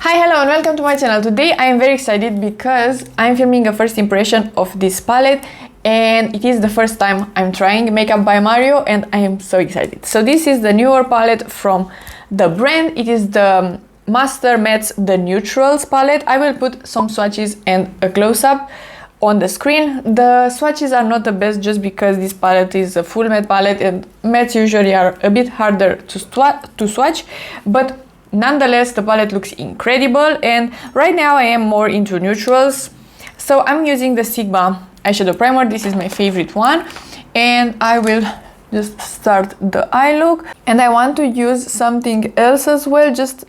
Hi, hello and welcome to my channel. Today I am very excited because I'm filming a first impression of this palette and it is the first time I'm trying Makeup by Mario and I am so excited. So this is the newer palette from the brand. It is the Master Mattes The Neutrals palette. I will put some swatches and a close-up on the screen. The swatches are not the best just because this palette is a full matte palette and mattes usually are a bit harder to swatch, but nonetheless the palette looks incredible. And right now I am more into neutrals, so I'm using the Sigma eyeshadow primer. This is my favorite one and I will just start the eye look, and I want to use something else as well, just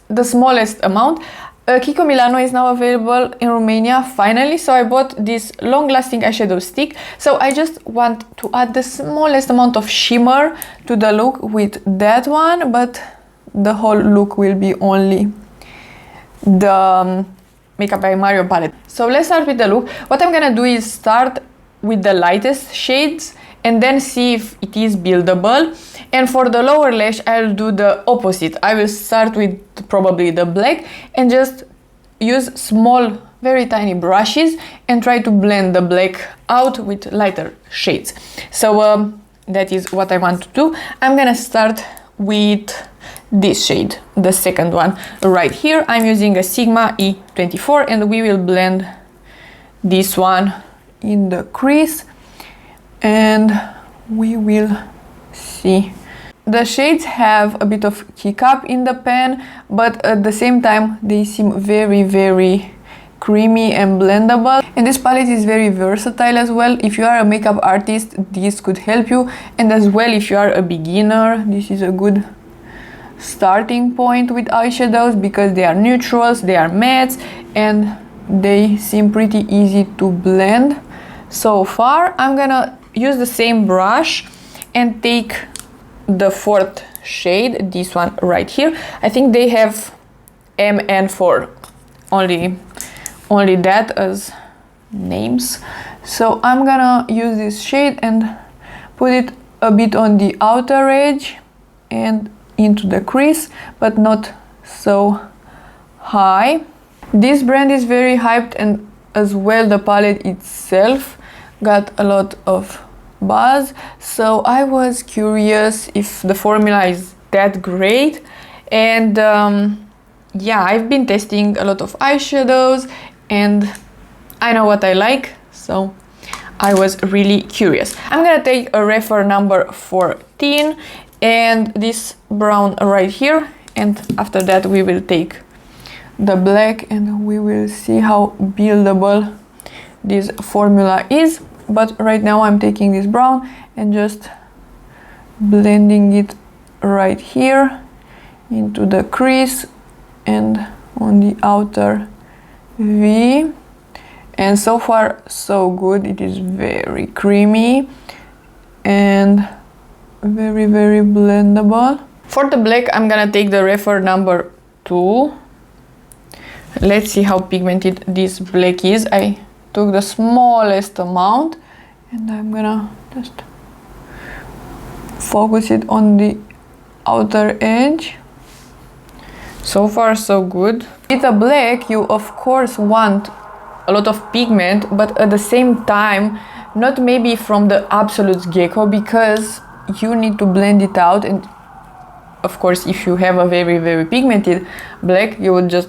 the smallest amount. Kiko Milano is now available in Romania finally, so I bought this long-lasting eyeshadow stick. So I just want to add the smallest amount of shimmer to the look with that one, but the whole look will be only the Makeup by Mario palette. So let's start with the look. What I'm gonna do is start with the lightest shades and then see if it is buildable. And for the lower lash, I'll do the opposite. I will start with probably the black and just use small, very tiny brushes and try to blend the black out with lighter shades. So that is what I want to do. I'm gonna start with this shade, the second one right here. I'm using a Sigma E24 and we will blend this one in the crease and we will see. The shades have a bit of kick up in the pan, but at the same time they seem very creamy and blendable. And this palette is very versatile as well. If you are a makeup artist, this could help you, and as well if you are a beginner, this is a good starting point with eyeshadows because they are neutrals, they are mattes, and they seem pretty easy to blend. So far I'm gonna use the same brush and take the fourth shade, this one right here. I think they have M and 4, only that as names. So I'm gonna use this shade and put it a bit on the outer edge and into the crease, but not so high. This brand is very hyped, and as well the palette itself got a lot of buzz, so I was curious if the formula is that great. And yeah, I've been testing a lot of eyeshadows and I know what I like, so I was really curious. I'm gonna take a refer number 14 and this brown right here, and after that we will take the black and we will see how buildable this formula is. But right now I'm taking this brown and just blending it right here into the crease and on the outer V. And so far so good. It is very creamy and very blendable. For the black I'm gonna take the refer number 2. Let's see how pigmented this black is. I took the smallest amount and I'm gonna just focus it on the outer edge. So far so good. With a black you of course want a lot of pigment, but at the same time not maybe from the absolute get-go, because you need to blend it out. And of course if you have a very pigmented black, you would just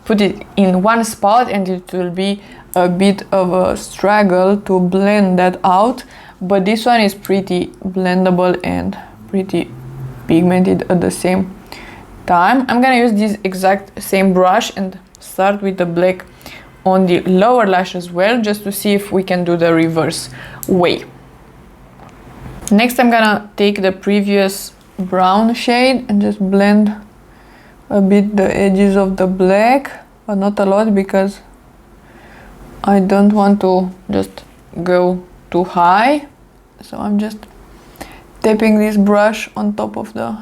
put it in one spot and it will be a bit of a struggle to blend that out. But this one is pretty blendable and pretty pigmented at the same time. I'm gonna use this exact same brush and start with the black on the lower lash as well, just to see if we can do the reverse way. Next I'm gonna take the previous brown shade and just blend a bit the edges of the black, but not a lot because I don't want to just go too high. So I'm just tapping this brush on top of the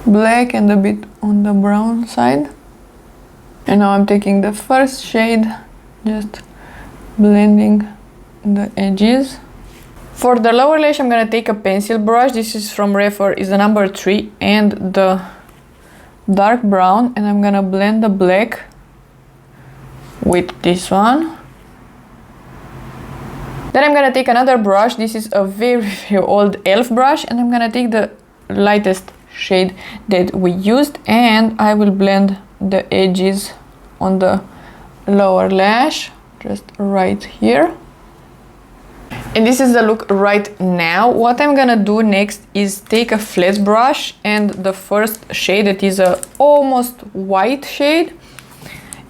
black and a bit on the brown side. And now I'm taking the first shade, just blending the edges. For the lower lash I'm gonna take a pencil brush. This is from Refer, is the number 3, and the dark brown, and I'm gonna blend the black with this one. Then I'm gonna take another brush. This is a very, very old e.l.f. brush, and I'm gonna take the lightest shade that we used, and I will blend the edges on the lower lash, just right here. And this is the look right now. What I'm gonna do next is take a flat brush and the first shade, that is a almost white shade,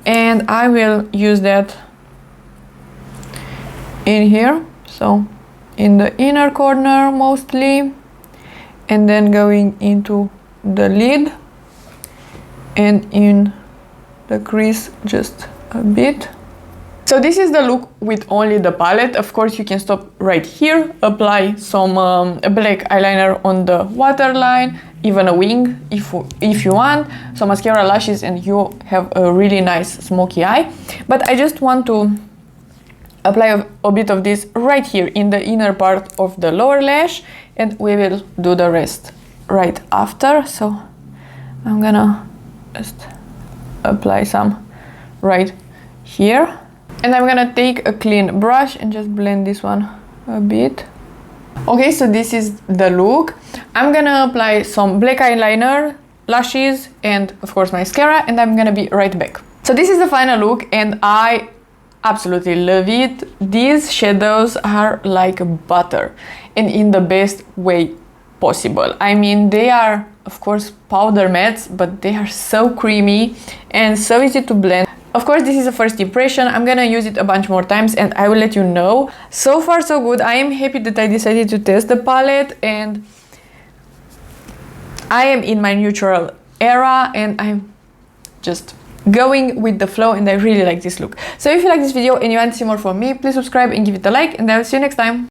and I will use that in here, so in the inner corner mostly, and then going into the lid and in the crease just a bit. So this is the look with only the palette. Of course, you can stop right here, apply some black eyeliner on the waterline, even a wing if you want, some mascara, lashes, and you have a really nice smoky eye. But I just want to apply a bit of this right here in the inner part of the lower lash, and we will do the rest right after. So I'm gonna just apply some right here, and I'm gonna take a clean brush and just blend this one a bit. Okay, so this is the look. I'm gonna apply some black eyeliner, lashes, and of course mascara, and I'm gonna be right back. So this is the final look, and I absolutely love it. These shadows are like butter, and in the best way possible. I mean, they are of course powder mattes, but they are so creamy and so easy to blend. Of course, this is a first impression. I'm gonna use it a bunch more times and I will let you know. So far so good. I am happy that I decided to test the palette, and I am in my neutral era and I'm just going with the flow, and I really like this look. So if you like this video and you want to see more from me, please subscribe and give it a like, and I will see you next time.